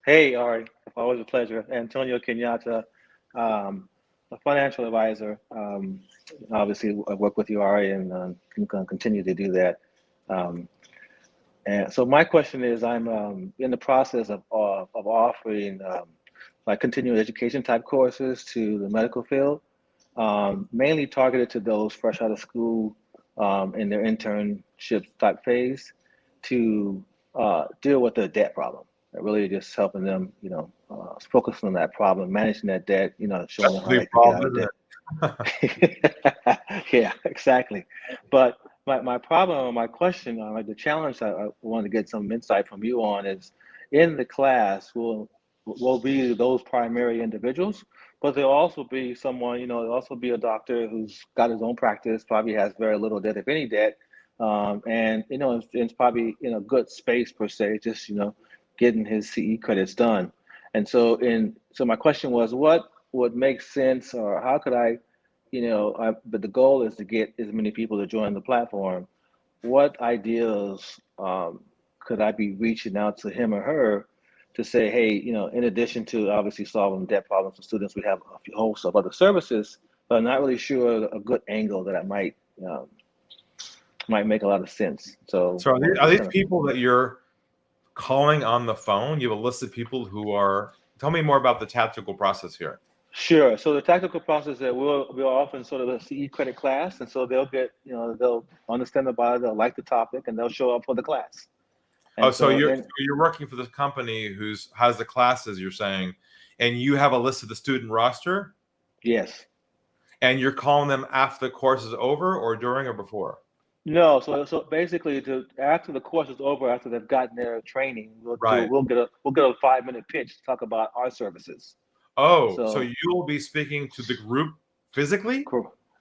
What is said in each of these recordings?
Hey, Ari, always a pleasure. Antonio Kenyatta, a financial advisor. Obviously, I work with you, Ari, and can continue to do that. Um, and so my question is, I'm in the process of offering like continuing education type courses to the medical field, mainly targeted to those fresh out of school in their internship type phase to deal with the debt problem. Really just helping them, focusing on that problem, managing that debt, showing That's them a how big they can get out of problem, debt. Yeah, exactly. But my problem or my question, the challenge I want to get some insight from you on is in the class will be those primary individuals, but there'll also be someone, there'll also be a doctor who's got his own practice, probably has very little debt, if any debt, and it's probably in a good space per se, just getting his CE credits done. And so my question was, what would make sense, or how could I, but the goal is to get as many people to join the platform. What ideas could I be reaching out to him or her to say, hey, in addition to obviously solving debt problems for students, we have a whole host of other services, but I'm not really sure a good angle that I might make a lot of sense. So are these people that you're calling on the phone? You have a list of people who are. Tell me more about the tactical process here. Sure. So the tactical process that we'll often sort of a CE credit class, and so they'll get, they'll understand the bio, they'll like the topic, and they'll show up for the class. And so you're working for this company has the classes, you're saying, and you have a list of the student roster? Yes. And you're calling them after the course is over, or during, or before? No. So basically, after the course is over, after they've gotten their training, we'll get a 5-minute pitch to talk about our services. Oh, so you will be speaking to the group physically?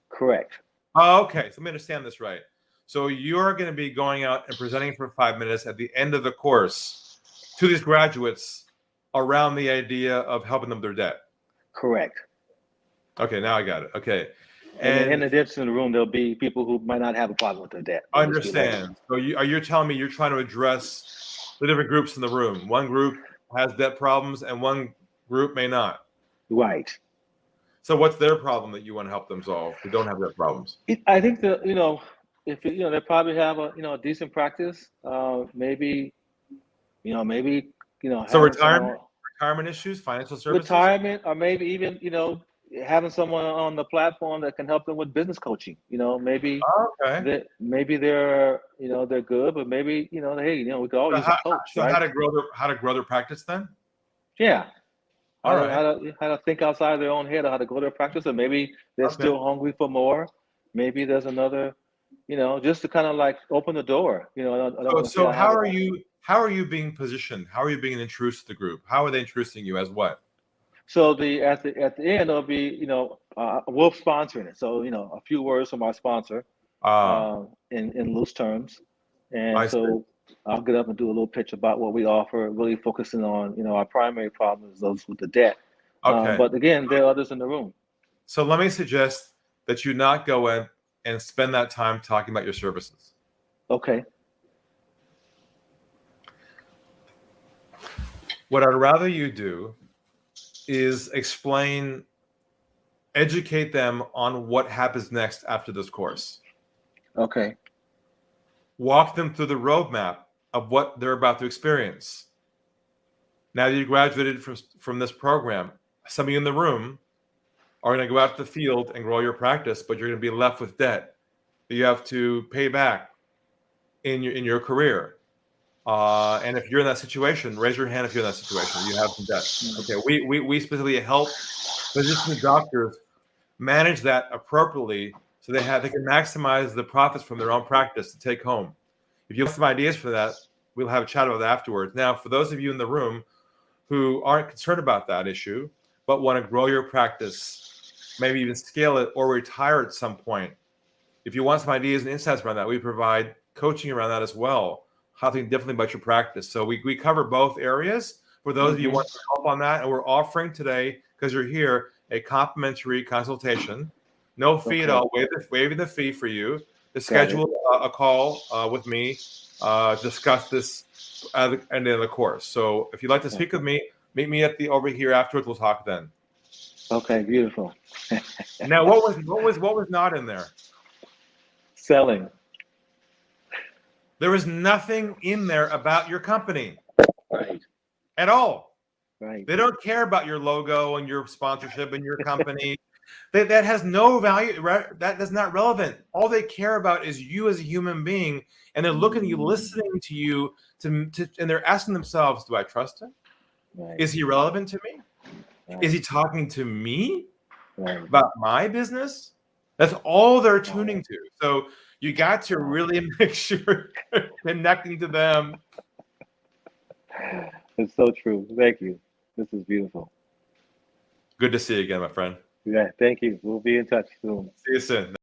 Correct. Oh, okay. So let me understand this right. So you're going to be going out and presenting for 5 minutes at the end of the course to these graduates around the idea of helping them with their debt. Correct. Okay, now I got it. Okay. And in addition to the room, there'll be people who might not have a problem with their debt. I understand. So you're telling me you're trying to address the different groups in the room. One group has debt problems and one group may not. Right. So what's their problem that you want to help them solve who don't have their problems? I think that, if they probably have a decent practice, maybe. So retirement issues, financial services, retirement, or maybe even having someone on the platform that can help them with business coaching. Maybe maybe they're they're good, but maybe hey, we could all use a coach. So right? how to grow their practice then? Yeah. All right. How to think outside their own head, or how to grow their practice, or maybe they're still hungry for more. Maybe there's another, just to kind of like open the door. So how are you being positioned? How are you being introduced to the group? How are they introducing you as what? So at the end, there'll be we're sponsoring it. So a few words from our sponsor, in loose terms, and so I'll get up and do a little pitch about what we offer, really focusing on our primary problem is those with the debt. Okay. But again, there are others in the room. So let me suggest that you not go in and spend that time talking about your services. Okay. What I'd rather you do is educate them on what happens next after this course. Okay. Walk them through the roadmap of what they're about to experience. Now that you graduated from this program, some of you in the room are going to go out to the field and grow your practice, but you're going to be left with debt that you have to pay back in your career. And if you're in that situation, raise your hand if you're in that situation. You have some debt. Okay, we specifically help physicians and doctors manage that appropriately so they can maximize the profits from their own practice to take home. If you have some ideas for that, we'll have a chat about that afterwards. Now, for those of you in the room who aren't concerned about that issue, but want to grow your practice, maybe even scale it or retire at some point, if you want some ideas and insights around that, we provide coaching around that as well. How to think differently about your practice. So we cover both areas. For those of you who want to help on that, and we're offering today, because you're here, a complimentary consultation. No fee at all, waiving the fee for you to schedule a call with me, discuss this at the end of the course. So if you'd like to speak with me, Meet me at the over here afterwards. We'll talk then. Okay, beautiful. Now, what was not in there? Selling. There was nothing in there about your company. Right. At all. Right. They don't care about your logo and your sponsorship and your company. That has no value. That's not relevant. All they care about is you as a human being, and they're looking at you, listening to you, and they're asking themselves, "Do I trust him? Right. Is he relevant to me? Right. Is he talking to me Right. about my business?" That's all they're tuning to. So you got to really make sure you're connecting to them. It's so true. Thank you. This is beautiful. Good to see you again, my friend. Yeah, thank you. We'll be in touch soon. See you soon.